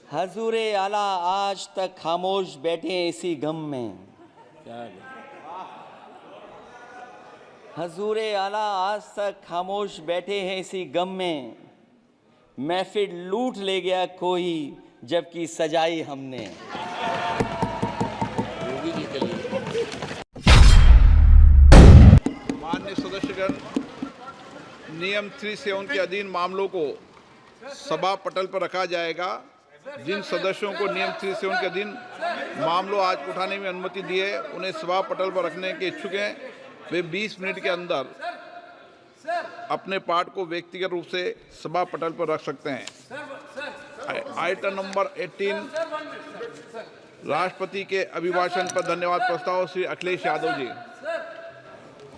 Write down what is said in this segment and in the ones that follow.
हजूर आला आज तक खामोश बैठे हैं इसी गम में। हजूर आला आज तक खामोश बैठे हैं इसी गम में। महफिल लूट ले गया कोई जबकि सजाई हमने। माननीय सदस्यगण, नियम 3-7 के अधीन मामलों को सभा पटल पर रखा जाएगा। जिन सदस्यों को नियम 3-7 के अधीन मामलों आज उठाने में अनुमति दी है, उन्हें सभा पटल पर रखने के इच्छुक हैं, वे 20 मिनट के अंदर अपने पाठ को व्यक्तिगत रूप से सभा पटल पर रख सकते हैं। आइटम नंबर 18, राष्ट्रपति के अभिभाषण पर धन्यवाद प्रस्ताव Shri Akhilesh Yadav ji.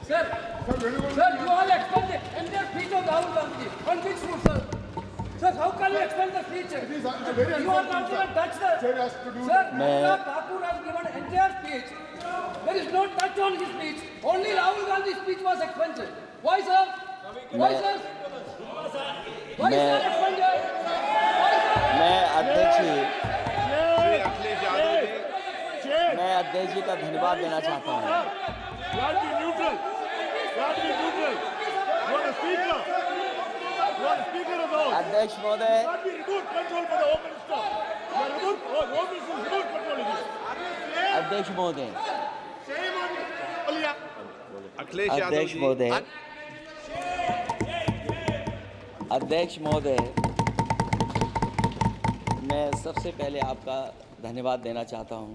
Sir, you all explain the entire speech of Rahul Gandhi. On which foot, sir? Sir, how can you explain the speech? You are not even touch the. Sir, Anurag Thakur has given entire speech. There is no touch on his speech. Only Rahul Gandhi's speech was explained. Why, sir? Why, sir? Why, sir? Explain it. Why, sir? मैं अध्यक्ष जी का धन्यवाद देना चाहता हूँ। अध्यक्ष महोदय, अध्यक्ष महोदय, अध्यक्ष महोदय, अध्यक्ष महोदय, मैं सबसे पहले आपका धन्यवाद देना चाहता हूं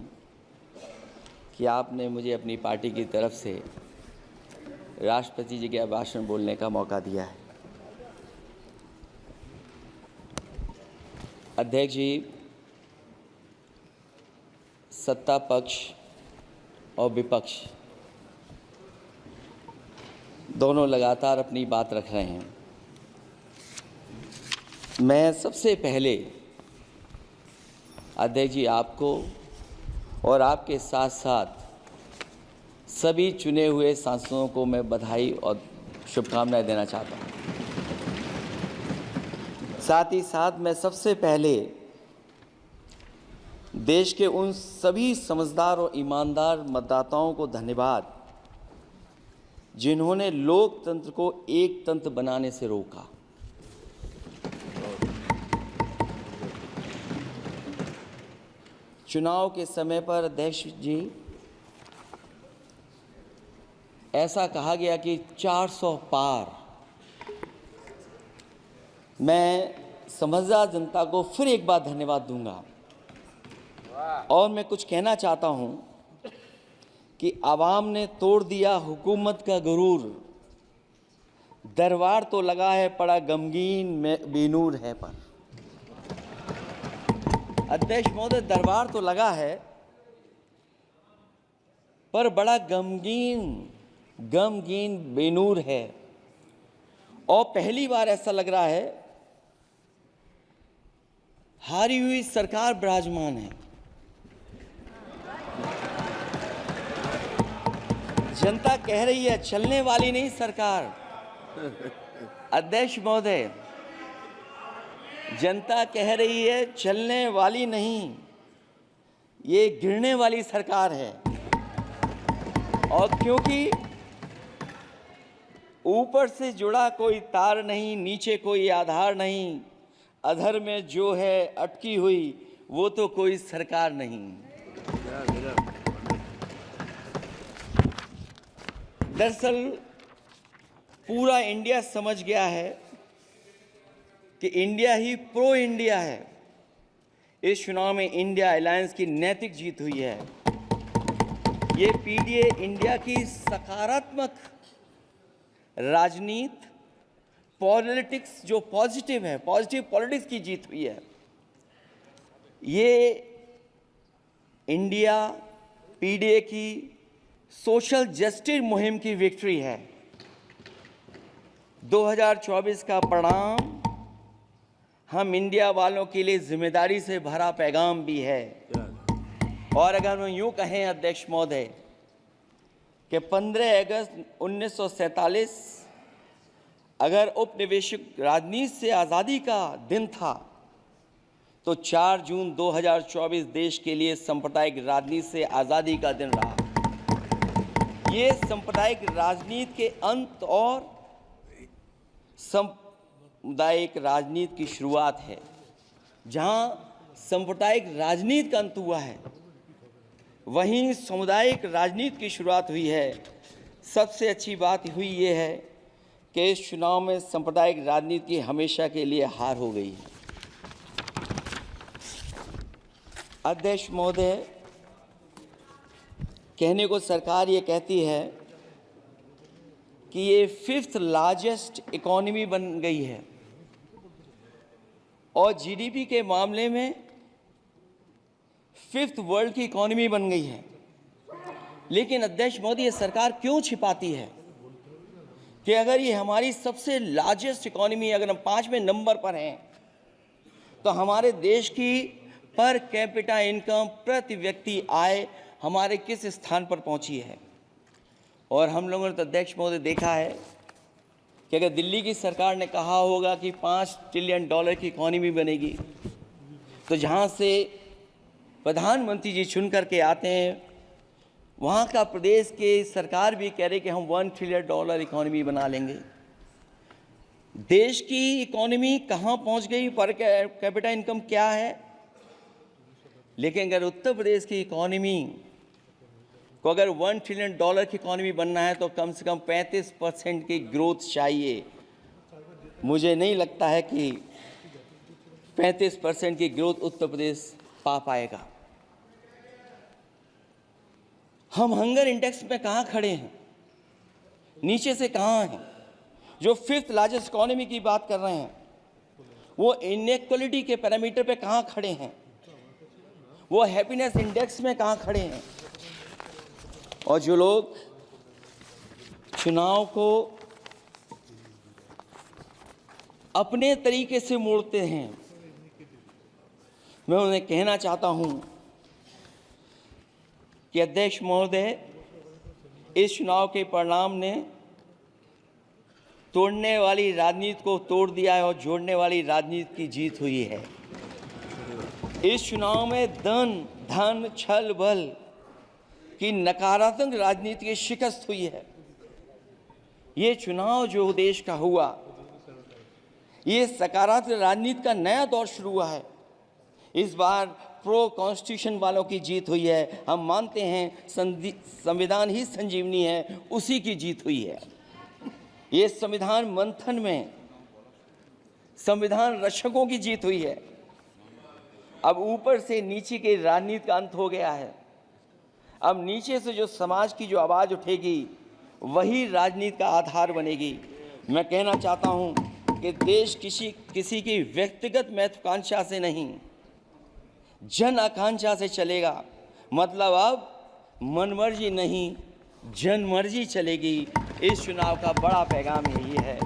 कि आपने मुझे अपनी पार्टी की तरफ से राष्ट्रपति जी के अभिभाषण बोलने का मौका दिया है। अध्यक्ष जी, सत्ता पक्ष और विपक्ष दोनों लगातार अपनी बात रख रहे हैं। मैं सबसे पहले अध्यक्ष जी आपको और आपके साथ साथ सभी चुने हुए सांसदों को मैं बधाई और शुभकामनाएं देना चाहता हूं। साथ ही साथ मैं सबसे पहले देश के उन सभी समझदार और ईमानदार मतदाताओं को धन्यवाद जिन्होंने लोकतंत्र को एक तंत्र बनाने से रोका। चुनाव के समय पर अध्यक्ष जी ऐसा कहा गया कि 400 पार। मैं समझदार जनता को फिर एक बार धन्यवाद दूंगा और मैं कुछ कहना चाहता हूं कि आवाम ने तोड़ दिया हुकूमत का गुरूर। दरबार तो लगा है पड़ा गमगीन में बेनूर है पर। अध्यक्ष महोदय, दरबार तो लगा है पर बड़ा गमगीन बेनूर है। और पहली बार ऐसा लग रहा है हारी हुई सरकार विराजमान है। जनता कह रही है चलने वाली नहीं सरकार। अध्यक्ष महोदय, जनता कह रही है चलने वाली नहीं, ये गिरने वाली सरकार है। और क्योंकि ऊपर से जुड़ा कोई तार नहीं, नीचे कोई आधार नहीं, अधर में जो है अटकी हुई वो तो कोई सरकार नहीं। दरअसल पूरा इंडिया समझ गया है कि इंडिया ही प्रो इंडिया है। इस चुनाव में इंडिया अलायंस की नैतिक जीत हुई है। ये पीडीए इंडिया की सकारात्मक राजनीति, पॉलिटिक्स जो पॉजिटिव है, पॉजिटिव पॉलिटिक्स की जीत हुई है। ये इंडिया पीडीए की सोशल जस्टिस मुहिम की विक्ट्री है। 2024 का परिणाम हम इंडिया वालों के लिए जिम्मेदारी से भरा पैगाम भी है। और अगर हम यूं कहें अध्यक्ष महोदय कि 15 अगस्त 1947 अगर उपनिवेशिक राजनीति से आज़ादी का दिन था तो 4 जून 2024 देश के लिए सांप्रदायिक राजनीति से आज़ादी का दिन रहा। ये सांप्रदायिक राजनीति के अंत और सामुदायिक राजनीति की शुरुआत है। जहां सांप्रदायिक राजनीति का अंत हुआ है, वहीं सामुदायिक राजनीति की शुरुआत हुई है। सबसे अच्छी बात हुई ये है कि इस चुनाव में सांप्रदायिक राजनीति की हमेशा के लिए हार हो गई है। अध्यक्ष महोदय, कहने को सरकार ये कहती है कि ये 5th लार्जेस्ट इकोनॉमी बन गई है और जीडीपी के मामले में 5th वर्ल्ड की इकोनॉमी बन गई है। लेकिन अध्यक्ष महोदय, ये सरकार क्यों छिपाती है कि अगर ये हमारी सबसे लार्जेस्ट इकोनॉमी, अगर हम 5वें नंबर पर हैं, तो हमारे देश की पर कैपिटा इनकम, प्रति व्यक्ति आय हमारे किस स्थान पर पहुंची है। और हम लोगों ने तो अध्यक्ष महोदय देखा है कि अगर दिल्ली की सरकार ने कहा होगा कि $5 ट्रिलियन की इकोनॉमी बनेगी, तो जहां से प्रधानमंत्री जी चुन करके आते हैं, वहाँ का प्रदेश के सरकार भी कह रहे कि हम $1 ट्रिलियन इकोनॉमी बना लेंगे। देश की इकोनॉमी कहाँ पहुँच गई, पर कैपिटा इनकम क्या है। लेकिन अगर उत्तर प्रदेश की इकोनॉमी को अगर $1 ट्रिलियन की इकोनॉमी बनना है, तो कम से कम 35% की ग्रोथ चाहिए। मुझे नहीं लगता है कि 35% की ग्रोथ उत्तर प्रदेश पा पाएगा। हम हंगर इंडेक्स में कहाँ खड़े हैं, नीचे से कहाँ हैं। जो 5th लार्जेस्ट इकोनॉमी की बात कर रहे हैं, वो इनइक्वालिटी के पैरामीटर पे कहाँ खड़े हैं, वो हैप्पीनेस इंडेक्स में कहाँ खड़े हैं। और जो लोग चुनाव को अपने तरीके से मोड़ते हैं, मैं उन्हें कहना चाहता हूं कि अध्यक्ष महोदय, इस चुनाव के परिणाम ने तोड़ने वाली राजनीति को तोड़ दिया है और जोड़ने वाली राजनीति की जीत हुई है। इस चुनाव में धन, छल, बल की नकारात्मक राजनीति की शिकस्त हुई है। ये चुनाव जो देश का हुआ, ये सकारात्मक राजनीति का नया दौर शुरू हुआ है। इस बार प्रो कॉन्स्टिट्यूशन वालों की जीत हुई है। हम मानते हैं संविधान ही संजीवनी है, उसी की जीत हुई है। ये संविधान मंथन में संविधान रक्षकों की जीत हुई है। अब ऊपर से नीचे की राजनीति का अंत हो गया है। अब नीचे से जो समाज की जो आवाज़ उठेगी, वही राजनीति का आधार बनेगी। मैं कहना चाहता हूं कि देश किसी की व्यक्तिगत महत्वाकांक्षा से नहीं, जन आकांक्षा से चलेगा। मतलब अब मनमर्जी नहीं, जनमर्जी चलेगी। इस चुनाव का बड़ा पैगाम यही है।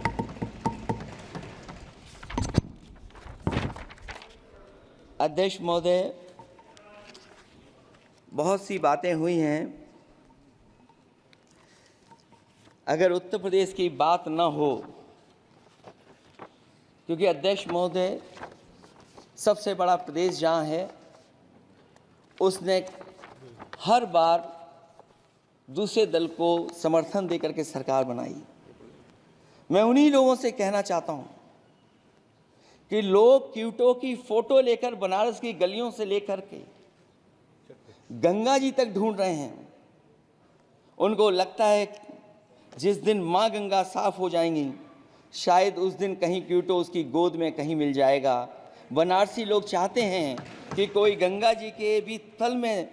अध्यक्ष महोदय, बहुत सी बातें हुई हैं। अगर उत्तर प्रदेश की बात न हो, क्योंकि अध्यक्ष महोदय सबसे बड़ा प्रदेश जहाँ है, उसने हर बार दूसरे दल को समर्थन देकर के सरकार बनाई। मैं उन्हीं लोगों से कहना चाहता हूँ कि लोग क्यूटो की फोटो लेकर बनारस की गलियों से लेकर के गंगा जी तक ढूंढ रहे हैं। उनको लगता है जिस दिन माँ गंगा साफ हो जाएंगी, शायद उस दिन कहीं क्यूटो उसकी गोद में कहीं मिल जाएगा। बनारसी लोग चाहते हैं कि कोई गंगा जी के भी तल में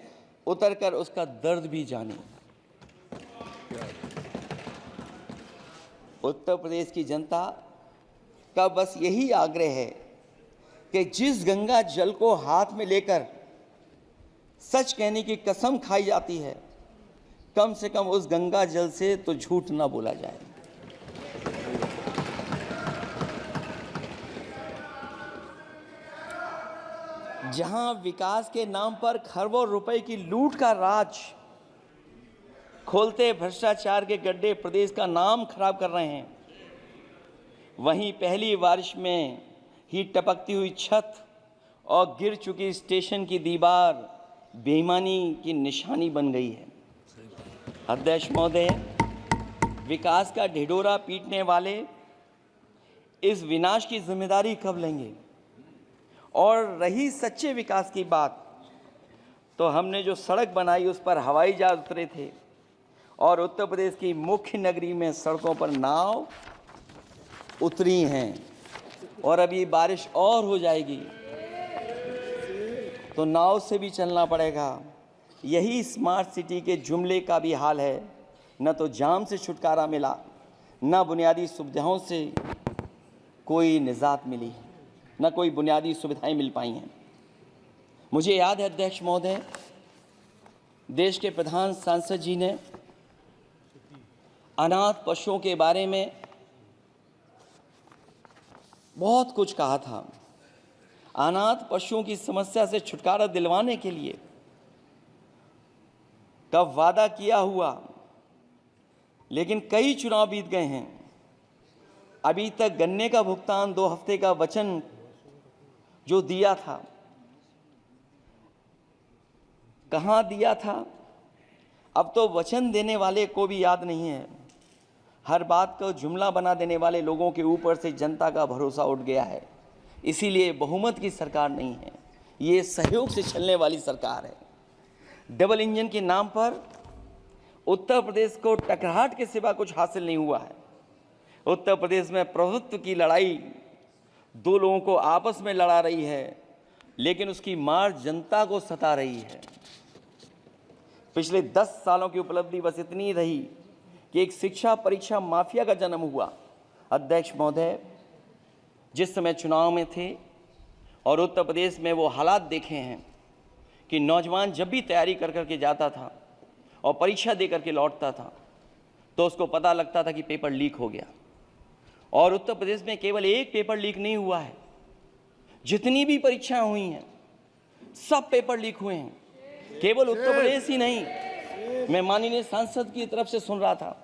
उतरकर उसका दर्द भी जाने। उत्तर प्रदेश की जनता का बस यही आग्रह है कि जिस गंगा जल को हाथ में लेकर सच कहने की कसम खाई जाती है, कम से कम उस गंगा जल से तो झूठ ना बोला जाए। जहां विकास के नाम पर खरबों रुपए की लूट का राज खोलते भ्रष्टाचार के गड्ढे प्रदेश का नाम खराब कर रहे हैं, वहीं पहली बारिश में ही टपकती हुई छत और गिर चुकी स्टेशन की दीवार बेईमानी की निशानी बन गई है। अध्यक्ष महोदय, विकास का ढिढोरा पीटने वाले इस विनाश की जिम्मेदारी कब लेंगे? और रही सच्चे विकास की बात, तो हमने जो सड़क बनाई उस पर हवाई जहाज उतरे थे और उत्तर प्रदेश की मुख्य नगरी में सड़कों पर नाव उतरी हैं और अभी बारिश और हो जाएगी तो नाव से भी चलना पड़ेगा। यही स्मार्ट सिटी के जुमले का भी हाल है। न तो जाम से छुटकारा मिला, न बुनियादी सुविधाओं से कोई निजात मिली, न कोई बुनियादी सुविधाएं मिल पाई हैं। मुझे याद है अध्यक्ष महोदय, देश के प्रधान सांसद जी ने अनाथ पशुओं के बारे में बहुत कुछ कहा था। अनाथ पशुओं की समस्या से छुटकारा दिलवाने के लिए कब वादा किया हुआ, लेकिन कई चुनाव बीत गए हैं, अभी तक गन्ने का भुगतान 2 हफ्ते का वचन जो दिया था, कहाँ दिया था? अब तो वचन देने वाले को भी याद नहीं है। हर बात को जुमला बना देने वाले लोगों के ऊपर से जनता का भरोसा उठ गया है। इसीलिए बहुमत की सरकार नहीं है, ये सहयोग से चलने वाली सरकार है। डबल इंजन के नाम पर उत्तर प्रदेश को टकराहट के सिवा कुछ हासिल नहीं हुआ है। उत्तर प्रदेश में प्रभुत्व की लड़ाई 2 लोगों को आपस में लड़ा रही है, लेकिन उसकी मार जनता को सता रही है। पिछले 10 सालों की उपलब्धि बस इतनी रही कि एक शिक्षा परीक्षा माफिया का जन्म हुआ। अध्यक्ष महोदय, जिस समय चुनाव में थे और उत्तर प्रदेश में वो हालात देखे हैं कि नौजवान जब भी तैयारी कर करके जाता था और परीक्षा दे करके लौटता था तो उसको पता लगता था कि पेपर लीक हो गया। और उत्तर प्रदेश में केवल एक पेपर लीक नहीं हुआ है, जितनी भी परीक्षाएं हुई हैं सब पेपर लीक हुए हैं। केवल उत्तर प्रदेश ही नहीं, मैं माननीय सांसद की तरफ से सुन रहा था,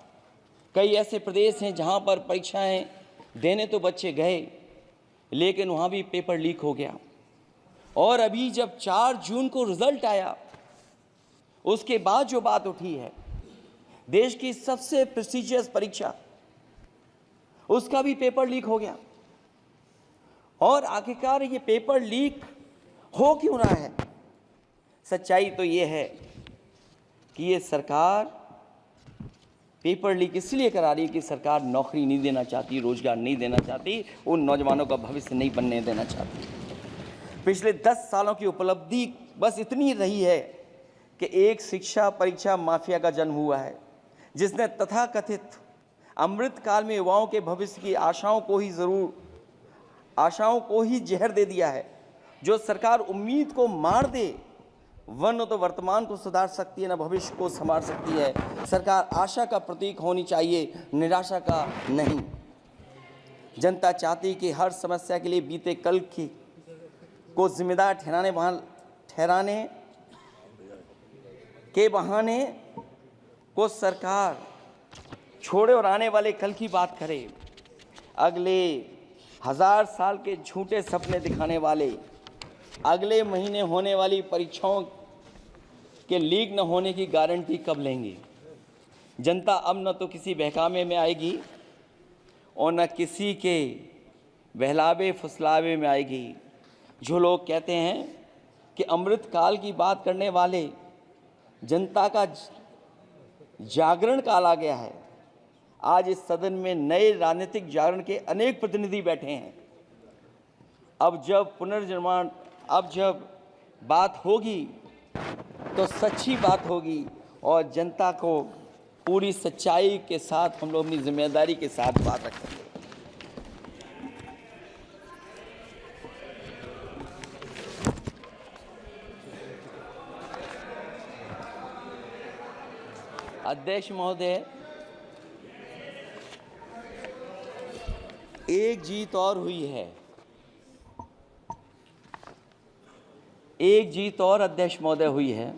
कई ऐसे प्रदेश हैं जहां पर परीक्षाएं देने तो बच्चे गए लेकिन वहां भी पेपर लीक हो गया। और अभी जब 4 जून को रिजल्ट आया, उसके बाद जो बात उठी है, देश की सबसे प्रेस्टिजियस परीक्षा, उसका भी पेपर लीक हो गया। और आखिरकार ये पेपर लीक हो क्यों रहा है? सच्चाई तो ये है कि ये सरकार पेपर लीक इसलिए करा रही है कि सरकार नौकरी नहीं देना चाहती, रोजगार नहीं देना चाहती, उन नौजवानों का भविष्य नहीं बनने देना चाहती। पिछले 10 सालों की उपलब्धि बस इतनी रही है कि एक शिक्षा परीक्षा माफिया का जन्म हुआ है, जिसने तथाकथित अमृत काल में युवाओं के भविष्य की आशाओं को ही जहर दे दिया है। जो सरकार उम्मीद को मार दे, वह न तो वर्तमान को सुधार सकती है, न भविष्य को संवार सकती है। सरकार आशा का प्रतीक होनी चाहिए, निराशा का नहीं। जनता चाहती कि हर समस्या के लिए बीते कल की को जिम्मेदार ठहराने के बहाने को सरकार छोड़े और आने वाले कल की बात करे। अगले 1000 साल के झूठे सपने दिखाने वाले अगले महीने होने वाली परीक्षाओं के लीक न होने की गारंटी कब लेंगे? जनता अब न तो किसी बहकावे में आएगी और न किसी के बहलावे फुसलावे में आएगी। जो लोग कहते हैं कि अमृत काल की बात करने वाले जनता का जागरण काल आ गया है, आज इस सदन में नए राजनीतिक जागरण के अनेक प्रतिनिधि बैठे हैं। अब जब बात होगी तो सच्ची बात होगी और जनता को पूरी सच्चाई के साथ हम लोग अपनी जिम्मेदारी के साथ बात रखेंगे। अध्यक्ष महोदय, एक जीत और हुई है, एक जीत और अध्यक्ष महोदय हुई है।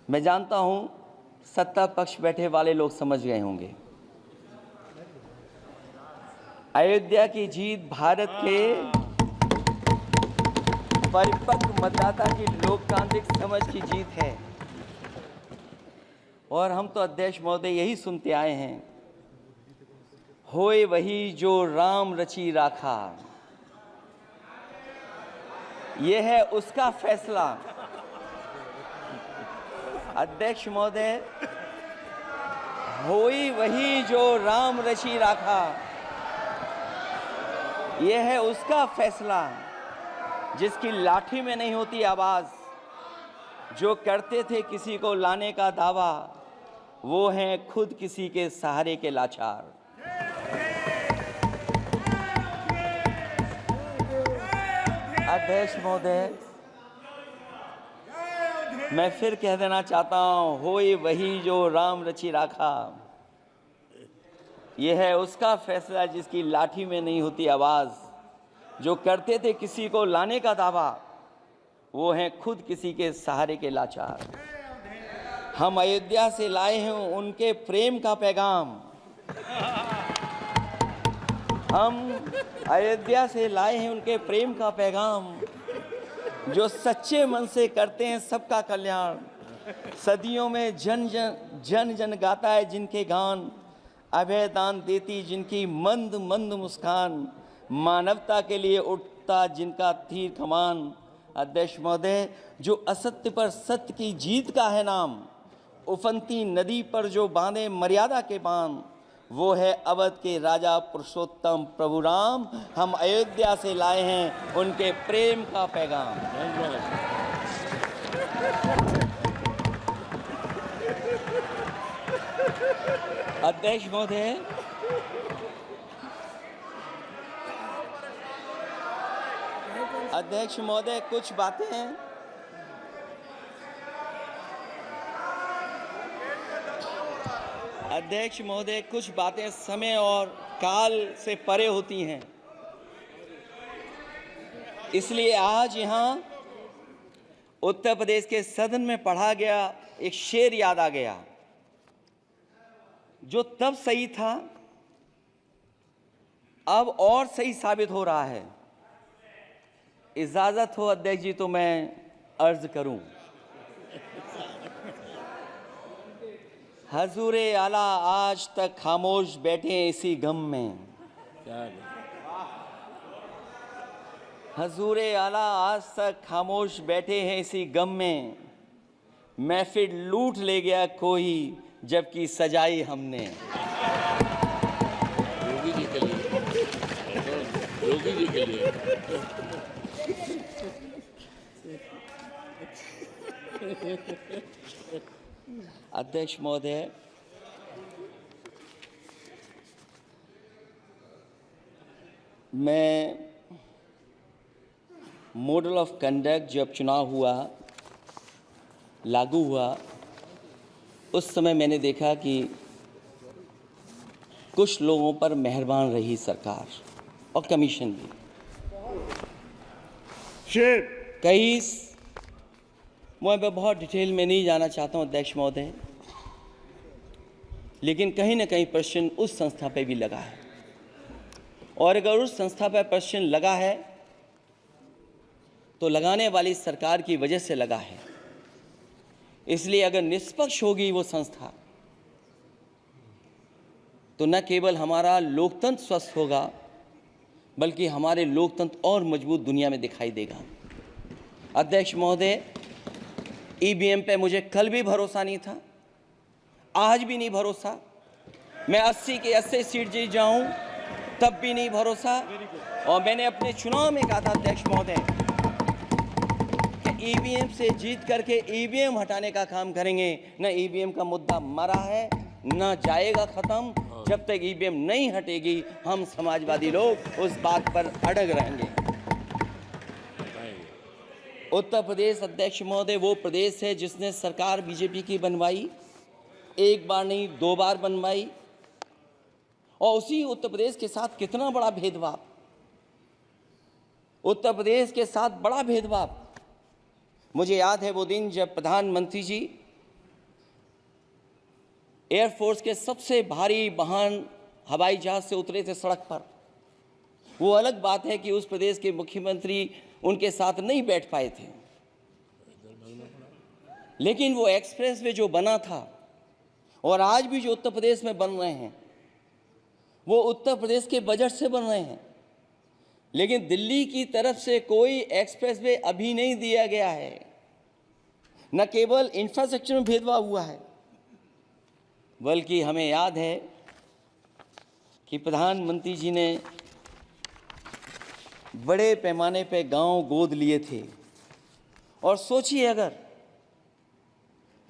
मैं जानता हूं सत्ता पक्ष बैठे वाले लोग समझ गए होंगे। अयोध्या की जीत भारत के परिपक्व मतदाता की लोकतांत्रिक समझ की जीत है। और हम तो अध्यक्ष महोदय यही सुनते आए हैं, होए वही जो राम रची राखा, ये है उसका फैसला। अध्यक्ष महोदय, होई वही जो राम रची राखा, ये है उसका फैसला, जिसकी लाठी में नहीं होती आवाज, जो करते थे किसी को लाने का दावा, वो हैं खुद किसी के सहारे के लाचार। अध्यक्ष महोदय, मैं फिर कह देना चाहता हूं, होए वही जो राम रची राखा, यह है उसका फैसला, जिसकी लाठी में नहीं होती आवाज, जो करते थे किसी को लाने का दावा, वो हैं खुद किसी के सहारे के लाचार। हम अयोध्या से लाए हैं उनके प्रेम का पैगाम, हम अयोध्या से लाए हैं उनके प्रेम का पैगाम, जो सच्चे मन से करते हैं सबका कल्याण। सदियों में जन जन गाता है जिनके गान, अभय दान देती जिनकी मंद मंद मुस्कान, मानवता के लिए उठता जिनका तीर कमान। अध्यक्ष महोदय, जो असत्य पर सत्य की जीत का है नाम, उफनती नदी पर जो बांधे मर्यादा के बांध, वो है अवध के राजा पुरुषोत्तम प्रभु राम। हम अयोध्या से लाए हैं उनके प्रेम का पैगाम। अध्यक्ष महोदय, अध्यक्ष महोदय, कुछ बातें अध्यक्ष महोदय, कुछ बातें समय और काल से परे होती हैं, इसलिए आज यहाँ उत्तर प्रदेश के सदन में पढ़ा गया एक शेर याद आ गया, जो तब सही था अब और सही साबित हो रहा है। इजाजत हो अध्यक्ष जी तो मैं अर्ज करूं। हजूरे आला आज तक खामोश बैठे इसी गम में, हजूरे आला आज तक खामोश बैठे हैं इसी गम में, महफिल लूट ले गया कोई जबकि सजाई हमने। योगी जी के लिए, योगी जी के लिए। अध्यक्ष महोदय, मैं मॉडल ऑफ कंडक्ट जब चुनाव हुआ, लागू हुआ, उस समय मैंने देखा कि कुछ लोगों पर मेहरबान रही सरकार और कमीशन भी। कई, मैं बहुत डिटेल में नहीं जाना चाहता हूं अध्यक्ष महोदय, लेकिन कहीं ना कहीं प्रश्न उस संस्था पे भी लगा है, और अगर उस संस्था पर प्रश्न लगा है तो लगाने वाली सरकार की वजह से लगा है। इसलिए अगर निष्पक्ष होगी वो संस्था तो न केवल हमारा लोकतंत्र स्वस्थ होगा, बल्कि हमारे लोकतंत्र और मजबूत दुनिया में दिखाई देगा। अध्यक्ष महोदय, ईवीएम पे मुझे कल भी भरोसा नहीं था, आज भी नहीं भरोसा। मैं 80 के 80 सीट जीत जाऊं तब भी नहीं भरोसा। और मैंने अपने चुनाव में कहा था अध्यक्ष महोदय कि ईवीएम से जीत करके ईवीएम हटाने का काम करेंगे। न ईवीएम का मुद्दा मरा है, न जाएगा खत्म। जब तक ईवीएम नहीं हटेगी हम समाजवादी लोग उस बात पर अड़ग रहेंगे। उत्तर प्रदेश अध्यक्ष महोदय वो प्रदेश है जिसने सरकार बीजेपी की बनवाई, एक बार नहीं 2 बार बनवाई, और उसी उत्तर प्रदेश के साथ कितना बड़ा भेदभाव, उत्तर प्रदेश के साथ बड़ा भेदभाव। मुझे याद है वो दिन जब प्रधानमंत्री जी एयरफोर्स के सबसे भारी वाहन हवाई जहाज से उतरे थे सड़क पर। वो अलग बात है कि उस प्रदेश के मुख्यमंत्री उनके साथ नहीं बैठ पाए थे, लेकिन वो एक्सप्रेसवे जो बना था और आज भी जो उत्तर प्रदेश में बन रहे हैं वो उत्तर प्रदेश के बजट से बन रहे हैं। लेकिन दिल्ली की तरफ से कोई एक्सप्रेसवे अभी नहीं दिया गया है। न केवल इंफ्रास्ट्रक्चर में भेदभाव हुआ है, बल्कि हमें याद है कि प्रधानमंत्री जी ने बड़े पैमाने पे गांव गोद लिए थे। और सोचिए, अगर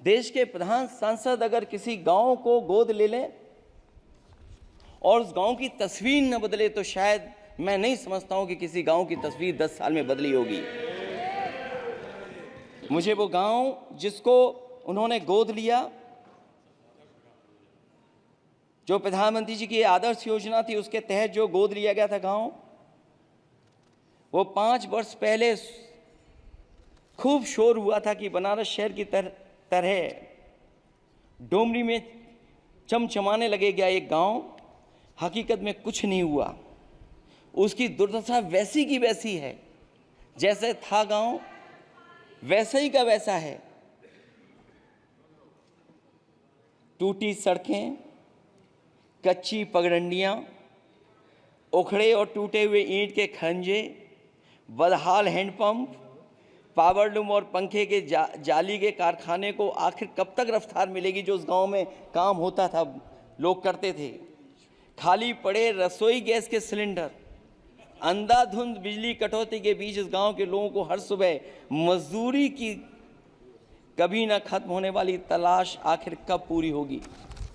देश के प्रधान सांसद अगर किसी गांव को गोद ले लें और उस गांव की तस्वीर न बदले, तो शायद मैं नहीं समझता हूं कि किसी गांव की तस्वीर 10 साल में बदली होगी। मुझे वो गांव जिसको उन्होंने गोद लिया, जो प्रधानमंत्री जी की आदर्श योजना थी उसके तहत जो गोद लिया गया था गांव, वो 5 वर्ष पहले खूब शोर हुआ था कि बनारस शहर की तरह डोमरी में चमचमाने लगेगा एक गांव। हकीकत में कुछ नहीं हुआ। उसकी दुर्दशा वैसी की वैसी है, जैसे था गांव वैसे ही का वैसा है। टूटी सड़कें, कच्ची पगडंडियां, उखड़े और टूटे हुए ईंट के खंजे, बदहाल हैंडपंप, पावरलूम और पंखे के जाली के कारखाने को आखिर कब तक रफ्तार मिलेगी जो उस गांव में काम होता था, लोग करते थे। खाली पड़े रसोई गैस के सिलेंडर, अंधाधुंध बिजली कटौती के बीच इस गांव के लोगों को हर सुबह मजदूरी की कभी ना खत्म होने वाली तलाश आखिर कब पूरी होगी।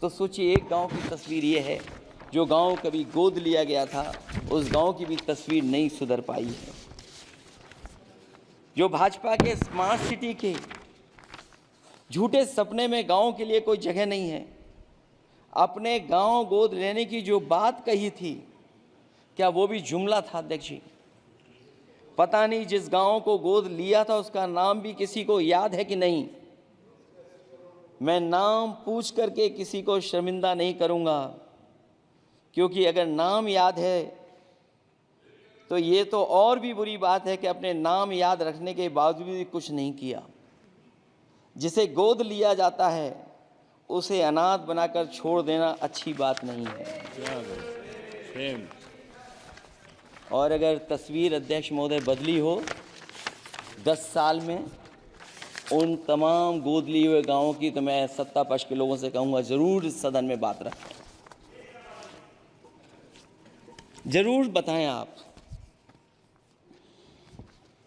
तो सोचिए, एक गांव की तस्वीर ये है। जो गांव कभी गोद लिया गया था, उस गांव की भी तस्वीर नहीं सुधर पाई है। जो भाजपा के स्मार्ट सिटी के झूठे सपने में गांव के लिए कोई जगह नहीं है। अपने गांव गोद लेने की जो बात कही थी, क्या वो भी जुमला था अध्यक्ष जी? पता नहीं जिस गांव को गोद लिया था उसका नाम भी किसी को याद है कि नहीं। मैं नाम पूछ करके किसी को शर्मिंदा नहीं करूंगा, क्योंकि अगर नाम याद है तो ये तो और भी बुरी बात है कि अपने नाम याद रखने के बावजूद भी कुछ नहीं किया। जिसे गोद लिया जाता है उसे अनाथ बनाकर छोड़ देना अच्छी बात नहीं है। और अगर तस्वीर अध्यक्ष महोदय बदली हो 10 साल में उन तमाम गोद लिए हुए गांवों की, तो मैं सत्ता पक्ष के लोगों से कहूंगा जरूर इस सदन में बात रखें, जरूर बताएं आप।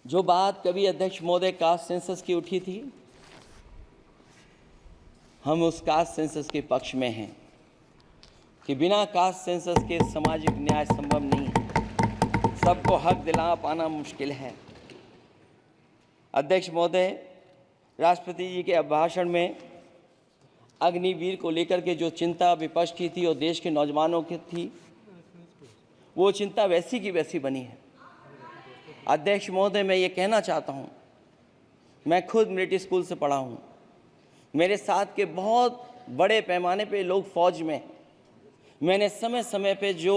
जो बात कभी अध्यक्ष महोदय कास्ट सेंसस की उठी थी, हम उस कास्ट सेंसस के पक्ष में हैं कि बिना कास्ट सेंसस के सामाजिक न्याय संभव नहीं है। सबको हक दिला पाना मुश्किल है। अध्यक्ष महोदय, राष्ट्रपति जी के अभिभाषण में अग्निवीर को लेकर के जो चिंता विपक्ष की थी और देश के नौजवानों की थी, वो चिंता वैसी की वैसी बनी है। अध्यक्ष महोदय, मैं ये कहना चाहता हूँ, मैं खुद मिलिट्री स्कूल से पढ़ा हूँ। मेरे साथ के बहुत बड़े पैमाने पे लोग फौज में हैं। मैंने समय समय पे जो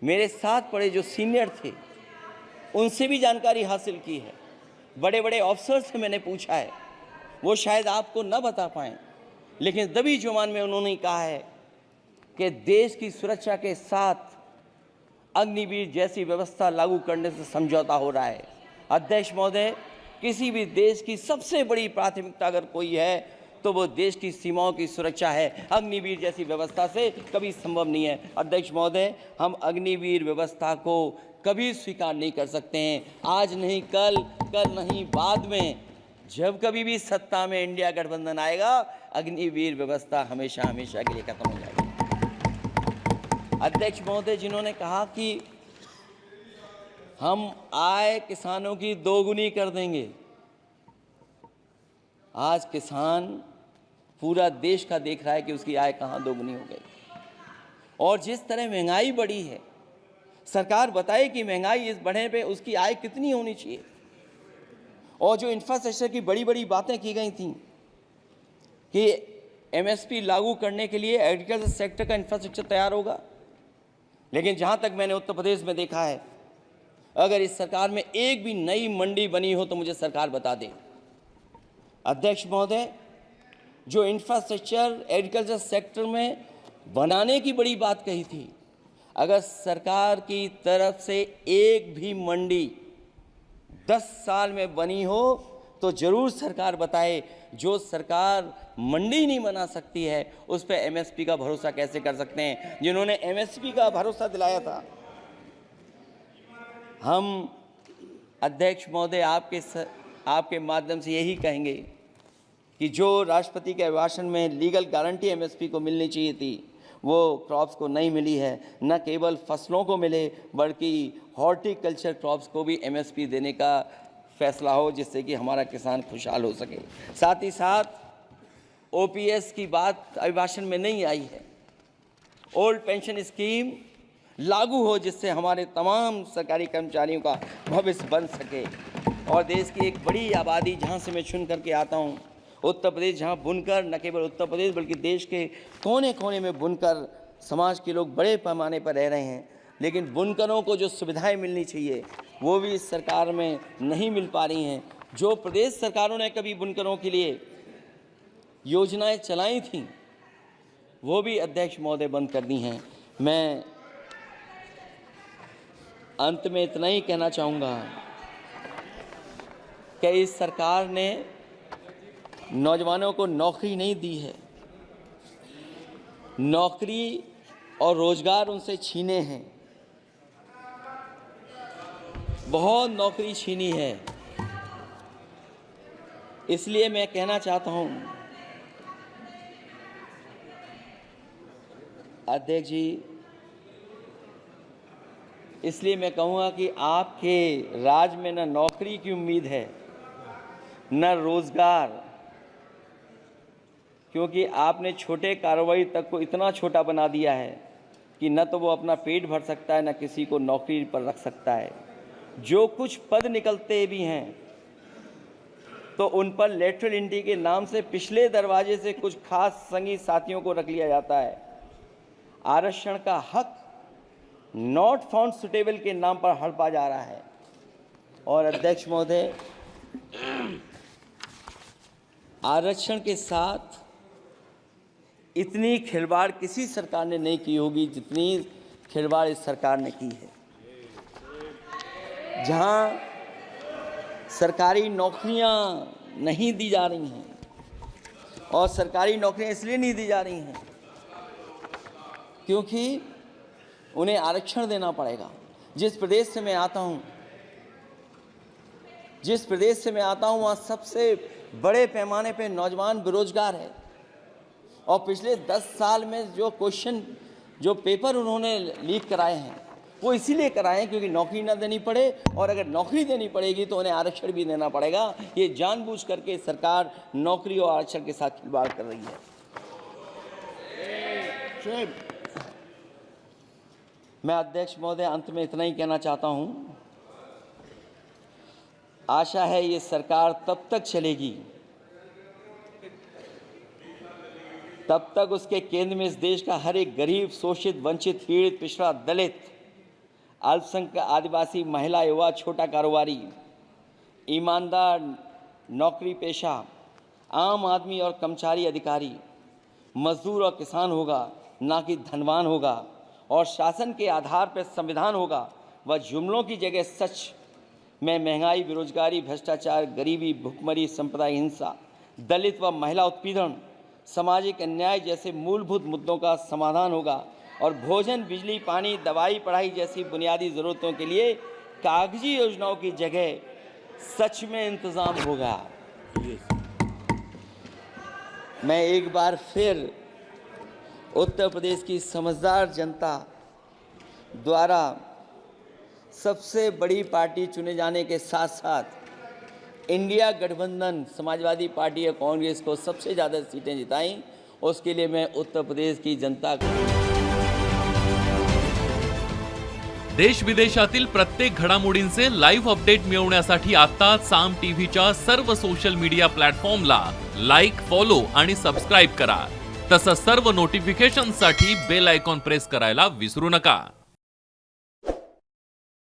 मेरे साथ पढ़े जो सीनियर थे उनसे भी जानकारी हासिल की है। बड़े बड़े ऑफिसर से मैंने पूछा है, वो शायद आपको न बता पाएँ, लेकिन दबी जुबान में उन्होंने कहा है कि देश की सुरक्षा के साथ अग्निवीर जैसी व्यवस्था लागू करने से समझौता हो रहा है। अध्यक्ष महोदय, किसी भी देश की सबसे बड़ी प्राथमिकता अगर कोई है तो वो देश की सीमाओं की सुरक्षा है। अग्निवीर जैसी व्यवस्था से कभी संभव नहीं है। अध्यक्ष महोदय, हम अग्निवीर व्यवस्था को कभी स्वीकार नहीं कर सकते हैं। आज नहीं कल, कल नहीं बाद में, जब कभी भी सत्ता में इंडिया गठबंधन आएगा, अग्निवीर व्यवस्था हमेशा हमेशा के लिए खत्म हो जाएगी। अध्यक्ष महोदय, जिन्होंने कहा कि हम आय किसानों की दोगुनी कर देंगे, आज किसान पूरा देश का देख रहा है कि उसकी आय कहाँ दोगुनी हो गई। और जिस तरह महंगाई बढ़ी है, सरकार बताए कि महंगाई इस बढ़ने पे उसकी आय कितनी होनी चाहिए। और जो इंफ्रास्ट्रक्चर की बड़ी बड़ी बातें की गई थी कि एमएसपी लागू करने के लिए एग्रीकल्चर सेक्टर का इंफ्रास्ट्रक्चर तैयार होगा, लेकिन जहाँ तक मैंने उत्तर प्रदेश में देखा है, अगर इस सरकार में एक भी नई मंडी बनी हो तो मुझे सरकार बता दे। अध्यक्ष महोदय, जो इंफ्रास्ट्रक्चर एग्रीकल्चर सेक्टर में बनाने की बड़ी बात कही थी, अगर सरकार की तरफ से एक भी मंडी 10 साल में बनी हो तो जरूर सरकार बताए। जो सरकार मंडी नहीं बना सकती है उस पर एमएसपी का भरोसा कैसे कर सकते हैं, जिन्होंने एमएसपी का भरोसा दिलाया था। हम अध्यक्ष महोदय आपके माध्यम से यही कहेंगे कि जो राष्ट्रपति के अभिभाषण में लीगल गारंटी एमएसपी को मिलनी चाहिए थी वो क्रॉप्स को नहीं मिली है। न केवल फसलों को मिले बल्कि हॉर्टिकल्चर क्रॉप्स को भी एमएसपी देने का फैसला हो, जिससे कि हमारा किसान खुशहाल हो सके। साथ ही साथ ओपीएस की बात अभिभाषण में नहीं आई है। ओल्ड पेंशन स्कीम लागू हो जिससे हमारे तमाम सरकारी कर्मचारियों का भविष्य बन सके। और देश की एक बड़ी आबादी जहाँ से मैं चुन करके आता हूँ, उत्तर प्रदेश, जहाँ बुनकर न केवल उत्तर प्रदेश बल्कि देश के कोने कोने में बुनकर समाज के लोग बड़े पैमाने पर रह रहे हैं, लेकिन बुनकरों को जो सुविधाएं मिलनी चाहिए वो भी इस सरकार में नहीं मिल पा रही हैं। जो प्रदेश सरकारों ने कभी बुनकरों के लिए योजनाएं चलाई थीं वो भी अध्यक्ष महोदय बंद कर दी हैं। मैं अंत में इतना ही कहना चाहूँगा कि इस सरकार ने नौजवानों को नौकरी नहीं दी है, नौकरी और रोजगार उनसे छीने हैं, बहुत नौकरी छीनी है। इसलिए मैं कहना चाहता हूं अध्यक्ष जी, इसलिए मैं कहूँगा कि आपके राज में न नौकरी की उम्मीद है न रोजगार, क्योंकि आपने छोटे कारोबारी तक को इतना छोटा बना दिया है कि न तो वो अपना पेट भर सकता है न किसी को नौकरी पर रख सकता है। जो कुछ पद निकलते भी हैं तो उन पर लेटरल एंट्री के नाम से पिछले दरवाजे से कुछ खास संगी साथियों को रख लिया जाता है। आरक्षण का हक नॉट फाउंड सुटेबल के नाम पर हड़पा जा रहा है। और अध्यक्ष महोदय, आरक्षण के साथ इतनी खिलवाड़ किसी सरकार ने नहीं की होगी जितनी खिलवाड़ इस सरकार ने की है। जहां सरकारी नौकरियां नहीं दी जा रही हैं, और सरकारी नौकरियां इसलिए नहीं दी जा रही हैं क्योंकि उन्हें आरक्षण देना पड़ेगा। जिस प्रदेश से मैं आता हूं वहाँ सबसे बड़े पैमाने पे नौजवान बेरोजगार है। और पिछले 10 साल में जो क्वेश्चन, जो पेपर उन्होंने लीक कराए हैं वो इसीलिए कराए हैं क्योंकि नौकरी ना देनी पड़े, और अगर नौकरी देनी पड़ेगी तो उन्हें आरक्षण भी देना पड़ेगा। ये जानबूझ करके सरकार नौकरी और आरक्षण के साथ खिलवाड़ कर रही है। मैं अध्यक्ष महोदय अंत में इतना ही कहना चाहता हूं, आशा है ये सरकार तब तक चलेगी तब तक उसके केंद्र में इस देश का हर एक गरीब, शोषित, वंचित, पीड़ित, पिछड़ा, दलित, अल्पसंख्यक, आदिवासी, महिला, युवा, छोटा कारोबारी, ईमानदार, नौकरी पेशा, आम आदमी और कर्मचारी, अधिकारी, मजदूर और किसान होगा, ना कि धनवान होगा। और शासन के आधार पर संविधान होगा। वह जुमलों की जगह सच में महंगाई, बेरोजगारी, भ्रष्टाचार, गरीबी, भुखमरी, सांप्रदायिक हिंसा, दलित व महिला उत्पीड़न, सामाजिक अन्याय जैसे मूलभूत मुद्दों का समाधान होगा। और भोजन, बिजली, पानी, दवाई, पढ़ाई जैसी बुनियादी ज़रूरतों के लिए कागजी योजनाओं की जगह सच में इंतज़ाम होगा। मैं एक बार फिर उत्तर प्रदेश की समझदार जनता द्वारा सबसे बड़ी पार्टी चुने जाने के साथ साथ इंडिया गठबंधन समाजवादी पार्टी और कांग्रेस को सबसे ज़्यादा सीटें जिताई, उसके लिए मैं उत्तर प्रदेश की जनता को। देश विदेशातील प्रत्येक घडामोडींचे लाईव्ह अपडेट मिळवण्यासाठी आता साम टीव्हीच्या सर्व सोशल मीडिया प्लॅटफॉर्मला लाईक, फॉलो आणि सबस्क्राइब करा। तसंच सर्व नोटिफिकेशनसाठी बेल आयकॉन प्रेस करायला विसरू नका।